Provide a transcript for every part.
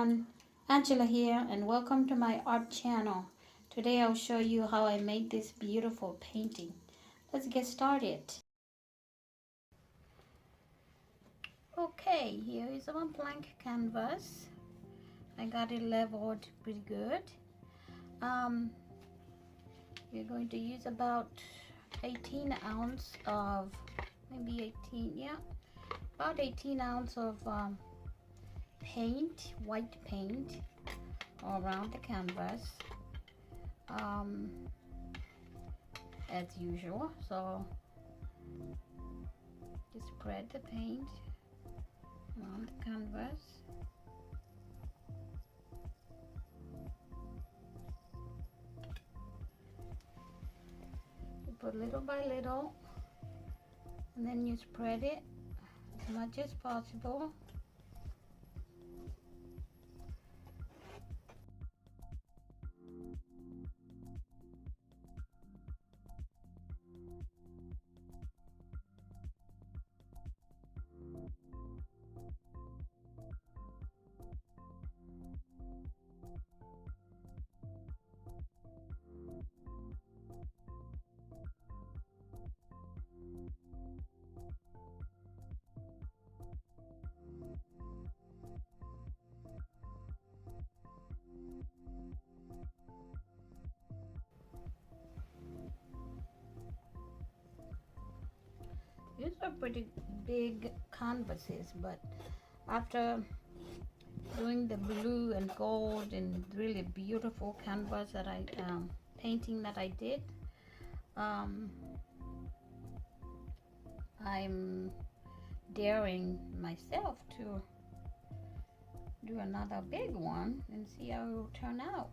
everyone, Angela here and welcome to my art channel. Today I'll show you how I made this beautiful painting. Let's get started. Okay, here is our blank canvas. I got it leveled pretty good. We're going to use about 18 ounce of, maybe 18, yeah, about 18 ounce of paint, white paint, all around the canvas, as usual. So just spread the paint around the canvas. You put little by little, and then you spread it as much as possible. These are pretty big canvases, but after doing the blue and gold and really beautiful canvas that I painting that I did, I'm daring myself to do another big one and see how it will turn out.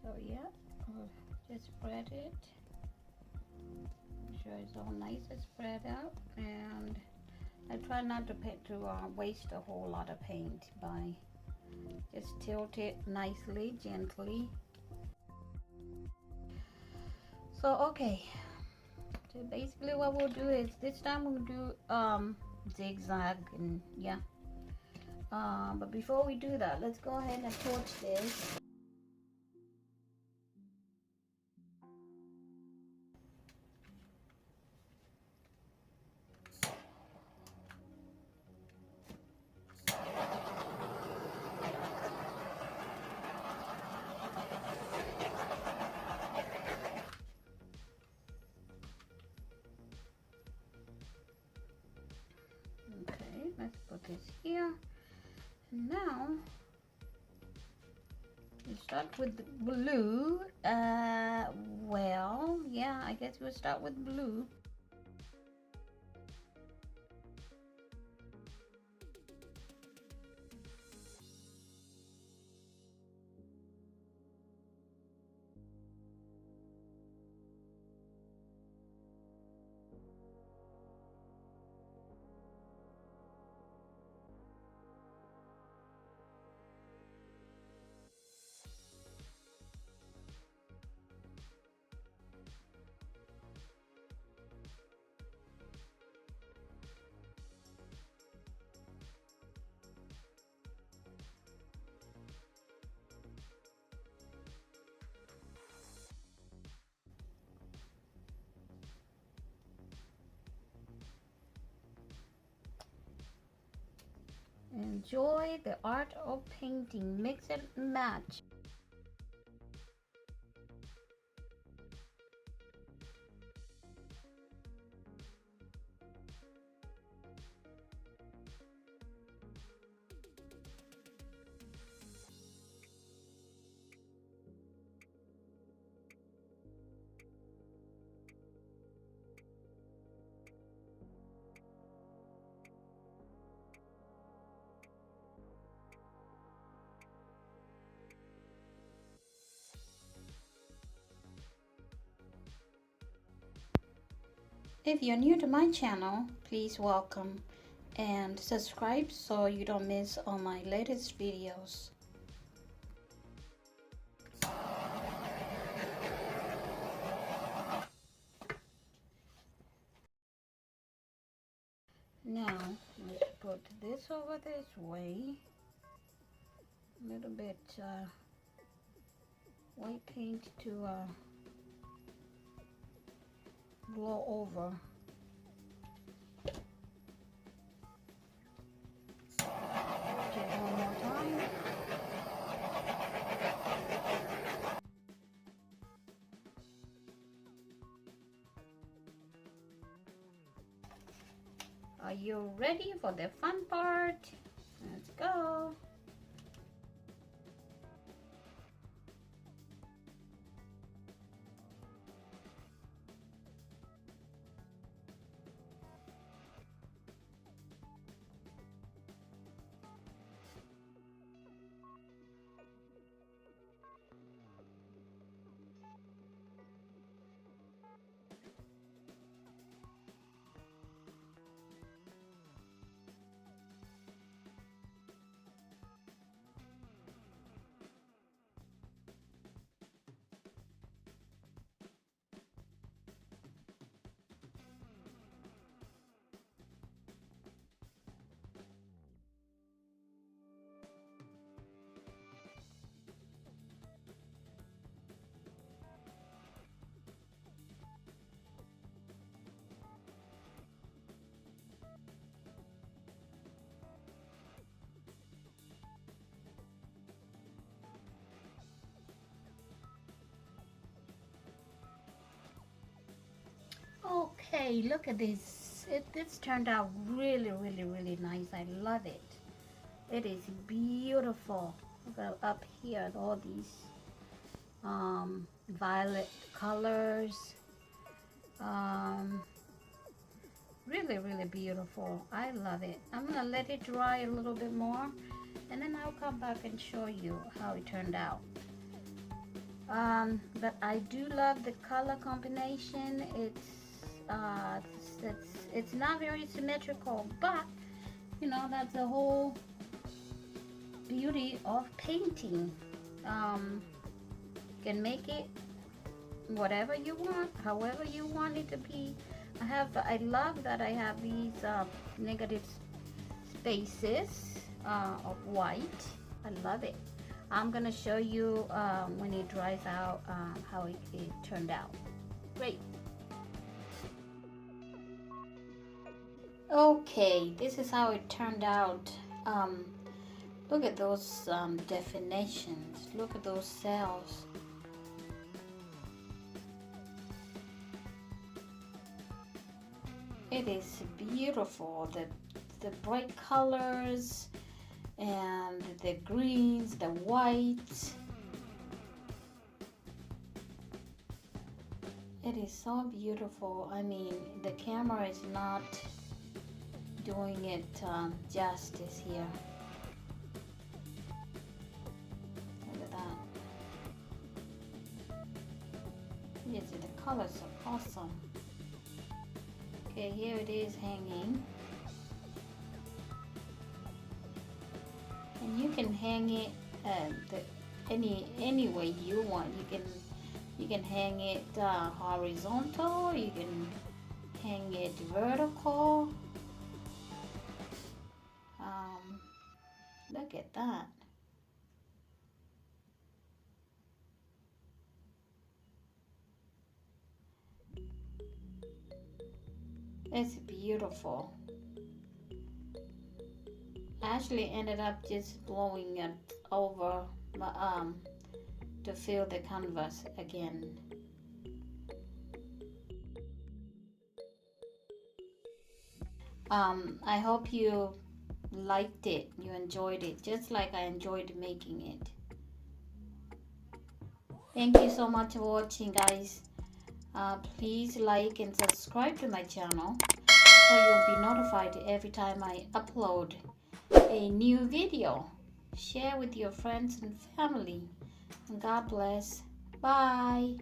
So yeah, I'll just spread it. Make sure it's all nice and spread out, and I try not to waste a whole lot of paint by just tilt it nicely, gently. So okay, so basically what we'll do is this time we'll do zigzag, and yeah, but before we do that, let's go ahead and torch this. Okay, let's put this here. And now we start with the blue. Well, yeah, I guess we'll start with blue. Enjoy the art of painting. Mix and match. If you're new to my channel, please welcome and subscribe so you don't miss all my latest videos. Now let's put this over this way. a little bit white paint to blow over. Okay, one more time. Are you ready for the fun part? Let's go. Okay, look at this. This turned out really nice. I love it. It is beautiful. Look up here at all these violet colors. Really beautiful. I love it. I'm gonna let it dry a little bit more, and then I'll come back and show you how it turned out. But I do love the color combination. It's not very symmetrical, but you know, that's the whole beauty of painting. You can make it whatever you want, however you want it to be. I love that I have these negative spaces of white. I love it. I'm gonna show you when it dries out how it turned out. Great. Okay, this is how it turned out. Look at those definitions. Look at those cells. It is beautiful. The bright colors and the greens, the whites. It is so beautiful. I mean, the camera is not doing it justice here. Look at that. Yes, the colors are awesome. Okay, here it is hanging. And you can hang it any way you want. You can hang it horizontal. You can hang it vertical. Look at that. It's beautiful. I actually ended up just blowing it over to fill the canvas again. I hope you liked it, you enjoyed it, just like I enjoyed making it. Thank you so much for watching, guys. Please like and subscribe to my channel so you'll be notified every time I upload a new video. Share with your friends and family. And God bless. Bye.